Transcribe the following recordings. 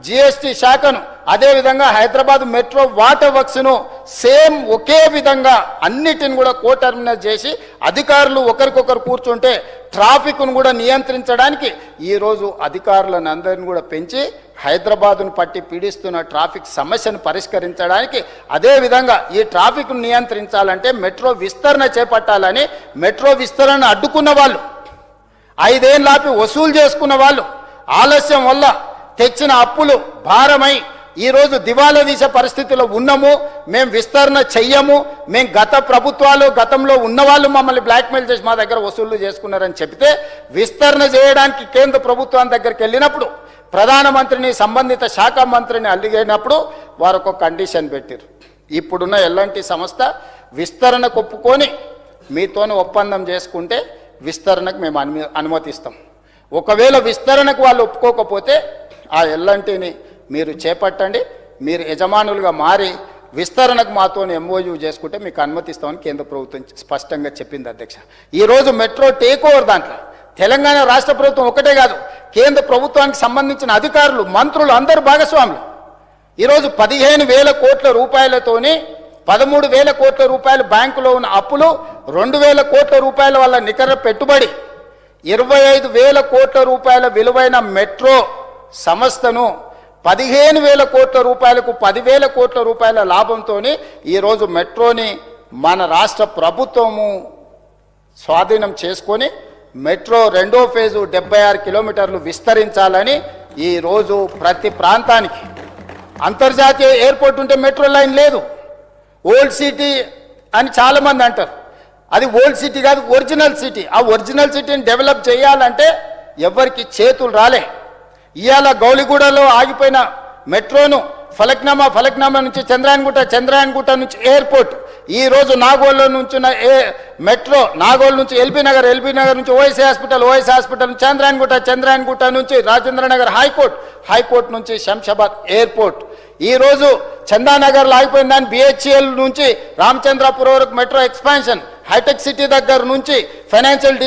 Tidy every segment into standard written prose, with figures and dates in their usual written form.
GST శాఖను, అదేవిధంగా Hyderabad metro water వర్క్స్ను same ఒకే విధంగా అన్నిటిని కూడా కోటర్మినైజ్ చేసి అధికారులు ఒకరికొకరు కూర్చుంటే ట్రాఫిక్ను కూడా నియంత్రించడానికి ఈరోజు అధికారులను అందరిని కూడా పెంచి హైదరాబాదును పట్టి పీడిస్తున్న ట్రాఫిక్ సమస్యను పరిష్కరించడానికి, అదేవిధంగా ఈ ట్రాఫిక్ను నియంత్రించాలంటే మెట్రో విస్తరణ చేపట్టాలని మెట్రో విస్తరణ అడ్డుకున్న వాళ్ళు, 5 ఏళ్ళాపి వసూలు చేసుకున్న వాళ్ళు, ఆలస్యం వల్ల తెచ్చిన అప్పులు భారమై ఈరోజు దివాలా తీసే పరిస్థితిలో ఉన్నాము. మేము విస్తరణ చెయ్యము, మేము గత ప్రభుత్వాలు గతంలో ఉన్నవాళ్ళు మమ్మల్ని బ్లాక్మెయిల్ చేసి మా దగ్గర వసూళ్లు చేసుకున్నారని చెప్తే విస్తరణ చేయడానికి కేంద్ర ప్రభుత్వం దగ్గరికి వెళ్ళినప్పుడు ప్రధానమంత్రిని సంబంధిత శాఖ మంత్రిని అడిగినప్పుడు వారు ఒక కండిషన్ పెట్టారు. ఇప్పుడున్న ఎల్ఎన్టీ సంస్థ విస్తరణకు ఒప్పుకొని మీతోనే ఒప్పందం చేసుకుంటే విస్తరణకు మేము అనుమతిస్తాం. ఒకవేళ విస్తరణకు వాళ్ళు ఒప్పుకోకపోతే ఆ ఎల్ఎన్టీని మీరు చేపట్టండి, మీరు యజమానులుగా మారి విస్తరణకు మాతో ఎంఓయూ చేసుకుంటే మీకు అనుమతిస్తామని కేంద్ర ప్రభుత్వం స్పష్టంగా చెప్పింది అధ్యక్ష. ఈరోజు మెట్రో టేక్ ఓవర్ దాంట్లో తెలంగాణ రాష్ట్ర ప్రభుత్వం ఒకటే కాదు, కేంద్ర ప్రభుత్వానికి సంబంధించిన అధికారులు, మంత్రులు అందరూ భాగస్వాములు. ఈరోజు 15,000 కోట్ల రూపాయలతోని 13,000 కోట్ల రూపాయలు బ్యాంకులో ఉన్న అప్పులు, 2,000 కోట్ల రూపాయల వల్ల నికర పెట్టుబడి, 25,000 కోట్ల రూపాయల విలువైన మెట్రో సంస్థను 15,000 కోట్ల రూపాయలకు 10,000 కోట్ల రూపాయల లాభంతో ఈరోజు మెట్రోని మన రాష్ట్ర ప్రభుత్వము స్వాధీనం చేసుకొని మెట్రో 2వ ఫేజు 76 కిలోమీటర్లు విస్తరించాలని ఈరోజు ప్రతి ప్రాంతానికి అంతర్జాతీయ ఎయిర్పోర్ట్ ఉంటే మెట్రో లైన్ లేదు. ఓల్డ్ సిటీ అని చాలామంది అంటారు, అది ఓల్డ్ సిటీ కాదు, ఒరిజినల్ సిటీ. ఆ ఒరిజినల్ సిటీని డెవలప్ చేయాలంటే ఎవరికి చేతులు రాలే. ఇవాళ గౌలిగూడలో ఆగిపోయిన మెట్రోను ఫలక్నామా నుంచి చంద్రాయన్గుట్ట నుంచి ఎయిర్పోర్ట్, ఈరోజు నాగోల్లో నుంచి మెట్రో నాగోల్ నుంచి ఎల్బీ నగర్ నుంచి ఓఎస్ఐ హాస్పిటల్ నుంచి చంద్రాయన్గుట్ట నుంచి రాజేంద్రనగర్ హైకోర్టు నుంచి శంషాబాద్ ఎయిర్పోర్ట్, ఈరోజు చందానగర్లో ఆగిపోయిన దాన్ని బిహెచ్ఎల్ నుంచి రామచంద్రపురం వరకు మెట్రో ఎక్స్పాన్షన్, హైటెక్ సిటీ దగ్గర నుంచి ఫైనాన్షియల్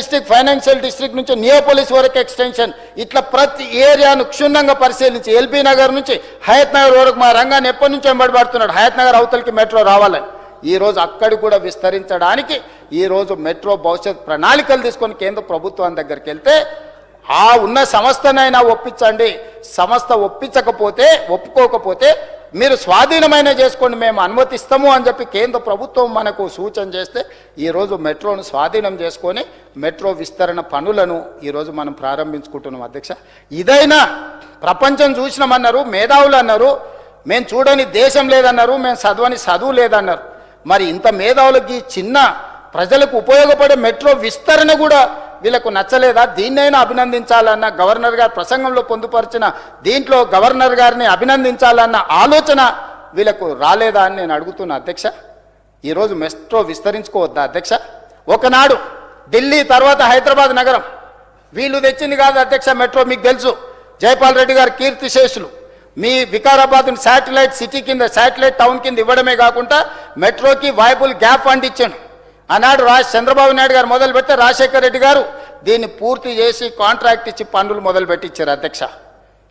డిస్ట్రిక్ట్ నుంచి నియోపోలిస్ వరకు ఎక్స్టెన్షన్, ఇట్లా ప్రతి ఏరియాను క్షుణ్ణంగా పరిశీలించి ఎల్బీ నగర్ నుంచి హయత్ నగర్ వరకు మా రంగాన్ని ఎప్పటి నుంచి వెంబడిపడుతున్నాడు, హయత్ నగర్ అవతలికి మెట్రో రావాలని. ఈరోజు అక్కడి కూడా విస్తరించడానికి ఈరోజు మెట్రో భవిష్యత్ ప్రణాళికలు తీసుకొని కేంద్ర ప్రభుత్వం దగ్గరికి వెళ్తే ఆ ఉన్న సంస్థనైనా ఒప్పించండి, సంస్థ ఒప్పుకోకపోతే మీరు స్వాధీనమైన చేసుకోండి, మేము అనుమతిస్తాము అని చెప్పి కేంద్ర ప్రభుత్వం మనకు సూచన చేస్తే ఈరోజు మెట్రోను స్వాధీనం చేసుకొని మెట్రో విస్తరణ పనులను ఈరోజు మనం ప్రారంభించుకుంటున్నాం అధ్యక్ష. ఇదైనా ప్రపంచం చూసినామన్నారు, మేధావులు అన్నారు, మేము చూడని దేశం లేదన్నారు, మేము చదవని చదువు లేదన్నారు. మరి ఇంత మేధావులకి చిన్న ప్రజలకు ఉపయోగపడే మెట్రో విస్తరణ కూడా వీళ్ళకు నచ్చలేదా? దీన్నైనా అభినందించాలన్న గవర్నర్ గారు ప్రసంగంలో పొందుపరిచిన దీంట్లో గవర్నర్ గారిని అభినందించాలన్న ఆలోచన వీళ్ళకు రాలేదా అని నేను అడుగుతున్నా అధ్యక్ష. ఈరోజు మెట్రో విస్తరించుకోవద్దా అధ్యక్ష? ఒకనాడు ఢిల్లీ తర్వాత హైదరాబాద్ నగరం వీళ్ళు తెచ్చింది కాదు అధ్యక్ష మెట్రో. మీకు తెలుసు, జైపాల్ రెడ్డి గారు కీర్తిశేషులు మీ వికారాబాద్ని శాటిలైట్ సిటీ కింద, శాటిలైట్ టౌన్ కింద ఇవ్వడమే కాకుండా మెట్రోకి వైబుల్ గ్యాప్ ఫండ్ ఇచ్చాడు. ఆనాడు చంద్రబాబు నాయుడు గారు మొదలు పెడితే రాజశేఖర రెడ్డి గారు దీన్ని పూర్తి చేసి కాంట్రాక్ట్ ఇచ్చి పనులు మొదలు పెట్టించారు అధ్యక్ష.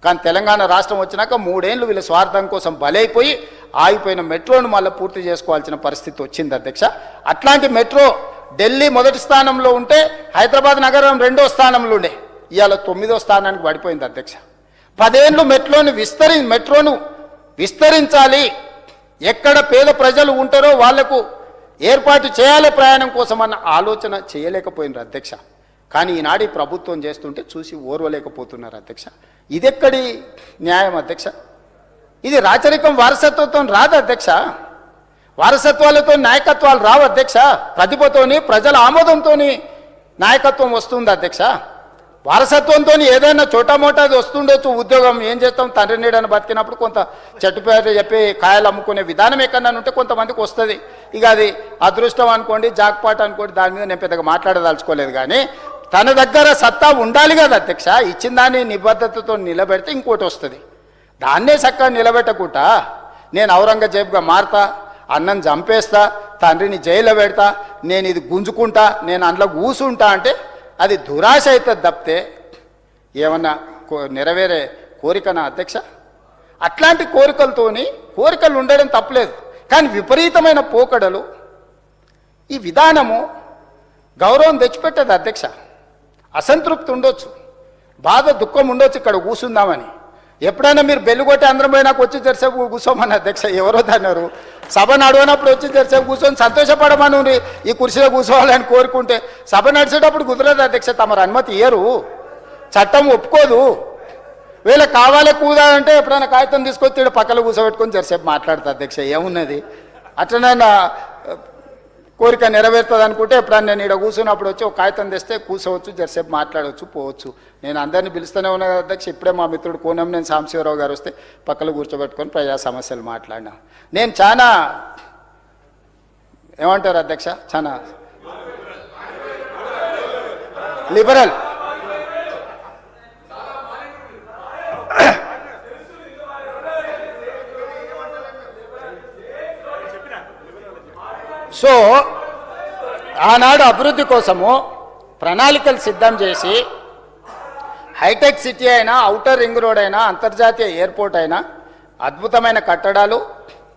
కానీ తెలంగాణ రాష్ట్రం వచ్చినాక 3 ఏళ్ళు వీళ్ళ స్వార్థం కోసం బలైపోయి ఆగిపోయిన మెట్రోను మళ్ళీ పూర్తి చేసుకోవాల్సిన పరిస్థితి వచ్చింది అధ్యక్ష. అట్లాంటి మెట్రో ఢిల్లీ మొదటి స్థానంలో ఉంటే హైదరాబాద్ నగరం 2వ స్థానంలో ఉండే, ఇవాళ 9వ స్థానానికి పడిపోయింది అధ్యక్ష. 10 ఏళ్ళు మెట్రోను విస్తరించాలి, ఎక్కడ పేద ప్రజలు ఉంటారో వాళ్లకు ఏర్పాటు చేయాలి ప్రయాణం కోసం అన్న ఆలోచన చేయలేకపోయినారు అధ్యక్ష. కానీ ఈనాడు ప్రభుత్వం చేస్తుంటే చూసి ఓర్వలేకపోతున్నారు అధ్యక్ష. ఇదెక్కడి న్యాయం అధ్యక్ష? ఇది రాచరికం వారసత్వంతో రాదు అధ్యక్ష. వారసత్వాలతో నాయకత్వాలు రావు అధ్యక్ష. ప్రతిభతోని ప్రజల ఆమోదంతో నాయకత్వం వస్తుంది అధ్యక్ష. వారసత్వంతో ఏదైనా చోటామోటాది వస్తుండొచ్చు, ఉద్యోగం ఏం చేస్తాం, తండ్రి నీడని బతికినప్పుడు కొంత చెట్టు పేరు చెప్పి కాయలు అమ్ముకునే విధానం ఎక్కడన్నా ఉంటే కొంతమందికి వస్తుంది. ఇక అది అదృష్టం అనుకోండి, జాక్పాట్ అనుకోండి, దాని మీద నేను పెద్దగా మాట్లాడదలుచుకోలేదు. కానీ తన దగ్గర సత్తా ఉండాలి కదా అధ్యక్ష. ఇచ్చిన దాన్ని నిబద్ధతతో నిలబెడితే ఇంకోటి వస్తుంది. దాన్నే చక్కగా నిలబెట్టకుండా నేను ఔరంగజేబ్గా మారుతా, అన్నం చంపేస్తా, తండ్రిని జైల్లో పెడతా, నేను ఇది గుంజుకుంటా, నేను అందులో కూసుంటా అంటే అది దురాశ అవుతుంది తప్పితే ఏమన్నా నెరవేరే కోరికనా అధ్యక్ష? అట్లాంటి కోరికలు ఉండడం తప్పలేదు, కానీ విపరీతమైన పోకడలు, ఈ విధానము గౌరవం తెచ్చిపెట్టదు అధ్యక్ష. అసంతృప్తి ఉండొచ్చు, బాధ దుఃఖం ఉండొచ్చు, ఇక్కడ కూర్చుందామని. ఎప్పుడైనా మీరు బెల్లు కొట్టి అందరం పోయినాక వచ్చి జరిసేపు కూర్చోమని అధ్యక్ష ఎవరో అన్నారు. సభ నడవనప్పుడు వచ్చి జరిసేపు కూర్చొని సంతోషపడమని ఈ కుర్చీలో కూర్చోవాలని కోరుకుంటే సభ నడిచేటప్పుడు కుదరదు అధ్యక్ష. తమరు అనుమతి ఇయ్యరు, చట్టం ఒప్పుకోదు. వీళ్ళకి కావాలి కూదాలంటే ఎప్పుడైనా కాగితం తీసుకొచ్చి పక్కన కూర్చోబెట్టుకొని జరిసేపు మాట్లాడుతా అధ్యక్ష. ఏమున్నది, అట్లనైనా కోరిక నెరవేరుతుంది అనుకుంటే ఎప్పుడన్నా నేను ఇక్కడ కూర్చున్నప్పుడు వచ్చి ఒక కాగితం తెస్తే కూర్చోవచ్చు, జరిసేపు మాట్లాడవచ్చు, పోవచ్చు. నేను అందరినీ పిలుస్తూనే ఉన్నా అధ్యక్ష. ఇప్పుడే మా మిత్రుడు కోనంనేని సాంబశివరావు గారు వస్తే పక్కన కూర్చోబెట్టుకొని ప్రజా సమస్యలు మాట్లాడినా. నేను చాలా ఏమంటారు అధ్యక్ష, చాలా లిబరల్. సో ఆనాడు అభివృద్ధి కోసము ప్రణాళికలు సిద్ధం చేసి హైటెక్ సిటీ అయినా, ఔటర్ రింగ్ రోడ్ అయినా, అంతర్జాతీయ ఎయిర్పోర్ట్ అయినా, అద్భుతమైన కట్టడాలు,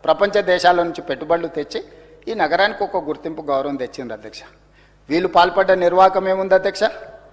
ప్రపంచ దేశాల నుంచి పెట్టుబడులు తెచ్చి ఈ నగరానికి ఒక గుర్తింపు, గౌరవం తెచ్చింది అధ్యక్ష. వీళ్ళు పాల్పడ్డ నిర్వాహకం ఏముంది అధ్యక్ష?